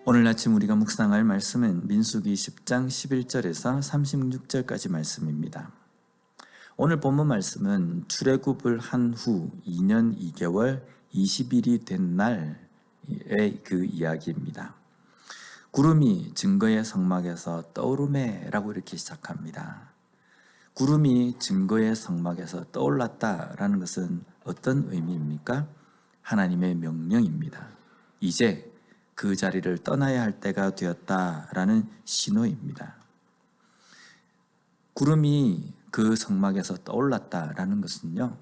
오늘 아침 우리가 묵상할 말씀은 민수기 10장 11절에서 36절까지 말씀입니다. 오늘 본문 말씀은 출애굽을 한 후 2년 2개월 20일이 된 날의 그 이야기입니다. 구름이 증거의 성막에서 떠오르매라고 이렇게 시작합니다. 구름이 증거의 성막에서 떠올랐다라는 것은 어떤 의미입니까? 하나님의 명령입니다. 이제 그 자리를 떠나야 할 때가 되었다라는 신호입니다. 구름이 그 성막에서 떠올랐다라는 것은요,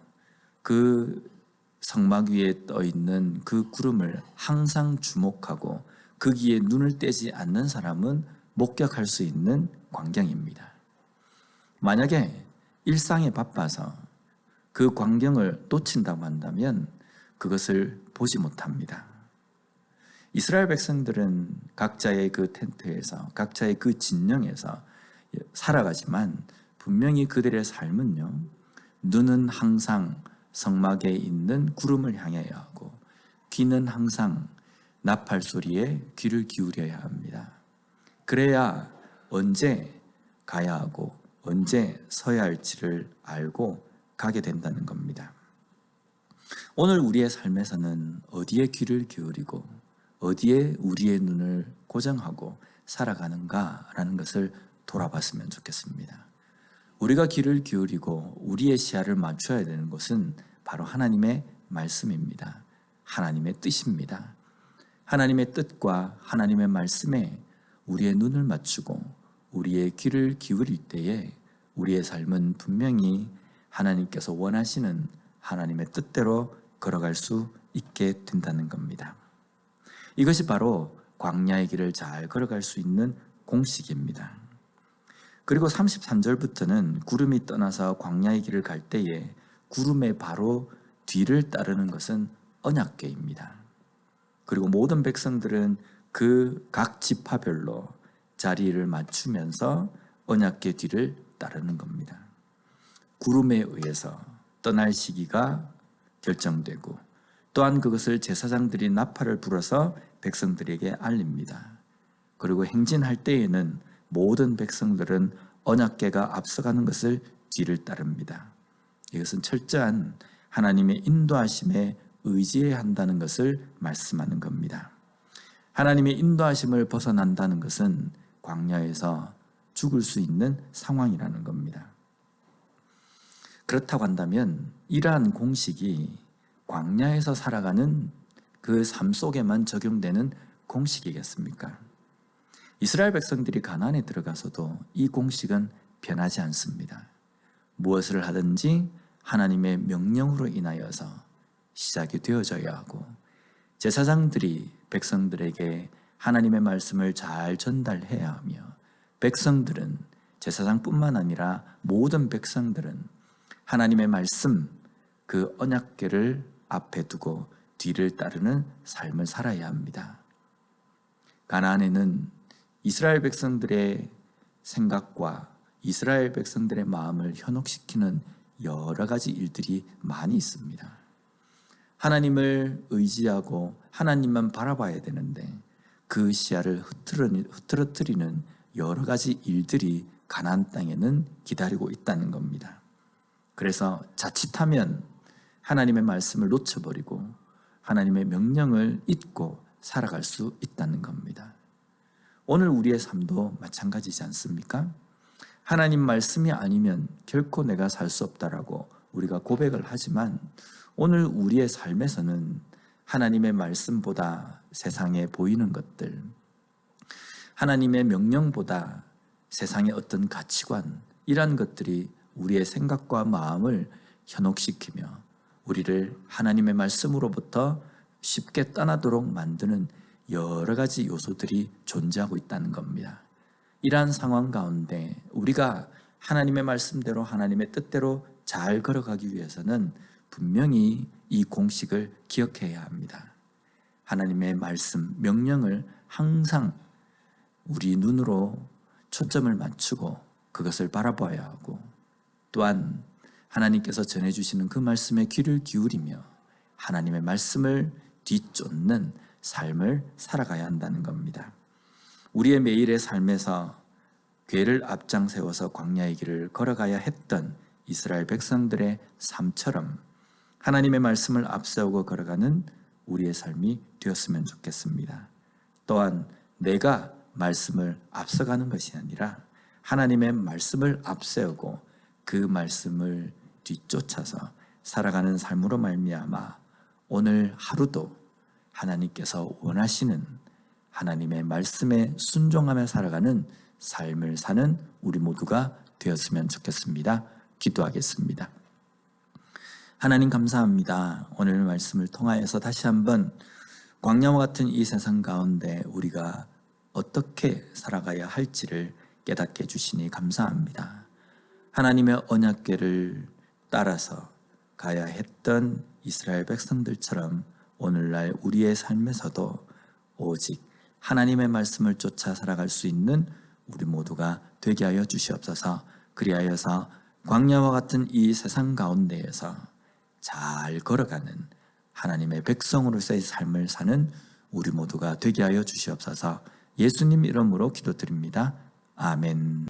그 성막 위에 떠 있는 그 구름을 항상 주목하고 거기에 눈을 떼지 않는 사람은 목격할 수 있는 광경입니다. 만약에 일상에 바빠서 그 광경을 놓친다고 한다면 그것을 보지 못합니다. 이스라엘 백성들은 각자의 그 텐트에서, 각자의 그 진영에서 살아가지만 분명히 그들의 삶은요, 눈은 항상 성막에 있는 구름을 향해야 하고 귀는 항상 나팔 소리에 귀를 기울여야 합니다. 그래야 언제 가야 하고 언제 서야 할지를 알고 가게 된다는 겁니다. 오늘 우리의 삶에서는 어디에 귀를 기울이고 어디에 우리의 눈을 고정하고 살아가는가라는 것을 돌아봤으면 좋겠습니다. 우리가 귀를 기울이고 우리의 시야를 맞춰야 되는 것은 바로 하나님의 말씀입니다. 하나님의 뜻입니다. 하나님의 뜻과 하나님의 말씀에 우리의 눈을 맞추고 우리의 귀를 기울일 때에 우리의 삶은 분명히 하나님께서 원하시는 하나님의 뜻대로 걸어갈 수 있게 된다는 겁니다. 이것이 바로 광야의 길을 잘 걸어갈 수 있는 공식입니다. 그리고 33절부터는 구름이 떠나서 광야의 길을 갈 때에 구름의 바로 뒤를 따르는 것은 언약궤입니다. 그리고 모든 백성들은 그 각 지파별로 자리를 맞추면서 언약궤 뒤를 따르는 겁니다. 구름에 의해서 떠날 시기가 결정되고 또한 그것을 제사장들이 나팔을 불어서 백성들에게 알립니다. 그리고 행진할 때에는 모든 백성들은 언약궤가 앞서가는 것을 뒤를 따릅니다. 이것은 철저한 하나님의 인도하심에 의지해야 한다는 것을 말씀하는 겁니다. 하나님의 인도하심을 벗어난다는 것은 광야에서 죽을 수 있는 상황이라는 겁니다. 그렇다고 한다면 이러한 공식이 광야에서 살아가는 그 삶 속에만 적용되는 공식이겠습니까? 이스라엘 백성들이 가나안에 들어가서도 이 공식은 변하지 않습니다. 무엇을 하든지 하나님의 명령으로 인하여서 시작이 되어져야 하고 제사장들이 백성들에게 하나님의 말씀을 잘 전달해야 하며 백성들은 제사장뿐만 아니라 모든 백성들은 하나님의 말씀 그 언약궤를 앞에 두고 뒤를 따르는 삶을 살아야 합니다. 가나안에는 이스라엘 백성들의 생각과 이스라엘 백성들의 마음을 현혹시키는 여러 가지 일들이 많이 있습니다. 하나님을 의지하고 하나님만 바라봐야 되는데 그 시야를 흐트러뜨리는 여러 가지 일들이 가나안 땅에는 기다리고 있다는 겁니다. 그래서 자칫하면 하나님의 말씀을 놓쳐버리고 하나님의 명령을 잊고 살아갈 수 있다는 겁니다. 오늘 우리의 삶도 마찬가지지 않습니까? 하나님 말씀이 아니면 결코 내가 살 수 없다라고 우리가 고백을 하지만 오늘 우리의 삶에서는 하나님의 말씀보다 세상에 보이는 것들, 하나님의 명령보다 세상의 어떤 가치관, 이러한 것들이 우리의 생각과 마음을 현혹시키며 우리를 하나님의 말씀으로부터 쉽게 떠나도록 만드는 여러 가지 요소들이 존재하고 있다는 겁니다. 이러한 상황 가운데 우리가 하나님의 말씀대로 하나님의 뜻대로 잘 걸어가기 위해서는 분명히 이 공식을 기억해야 합니다. 하나님의 말씀, 명령을 항상 우리 눈으로 초점을 맞추고 그것을 바라봐야 하고 또한 하나님께서 전해주시는 그 말씀에 귀를 기울이며 하나님의 말씀을 뒤쫓는 삶을 살아가야 한다는 겁니다. 우리의 매일의 삶에서 괴를 앞장 세워서 광야의 길을 걸어가야 했던 이스라엘 백성들의 삶처럼 하나님의 말씀을 앞세우고 걸어가는 우리의 삶이 되었으면 좋겠습니다. 또한 내가 말씀을 앞서가는 것이 아니라 하나님의 말씀을 앞세우고 그 말씀을 뒤쫓아서 살아가는 삶으로 말미암아 오늘 하루도 하나님께서 원하시는 하나님의 말씀에 순종하며 살아가는 삶을 사는 우리 모두가 되었으면 좋겠습니다. 기도하겠습니다. 하나님 감사합니다. 오늘 말씀을 통하여서 다시 한번 광야와 같은 이 세상 가운데 우리가 어떻게 살아가야 할지를 깨닫게 해주시니 감사합니다. 하나님의 언약궤를 따라서 가야 했던 이스라엘 백성들처럼 오늘날 우리의 삶에서도 오직 하나님의 말씀을 쫓아 살아갈 수 있는 우리 모두가 되게 하여 주시옵소서. 그리하여서 광야와 같은 이 세상 가운데에서 잘 걸어가는 하나님의 백성으로서의 삶을 사는 우리 모두가 되게 하여 주시옵소서. 예수님 이름으로 기도드립니다. 아멘.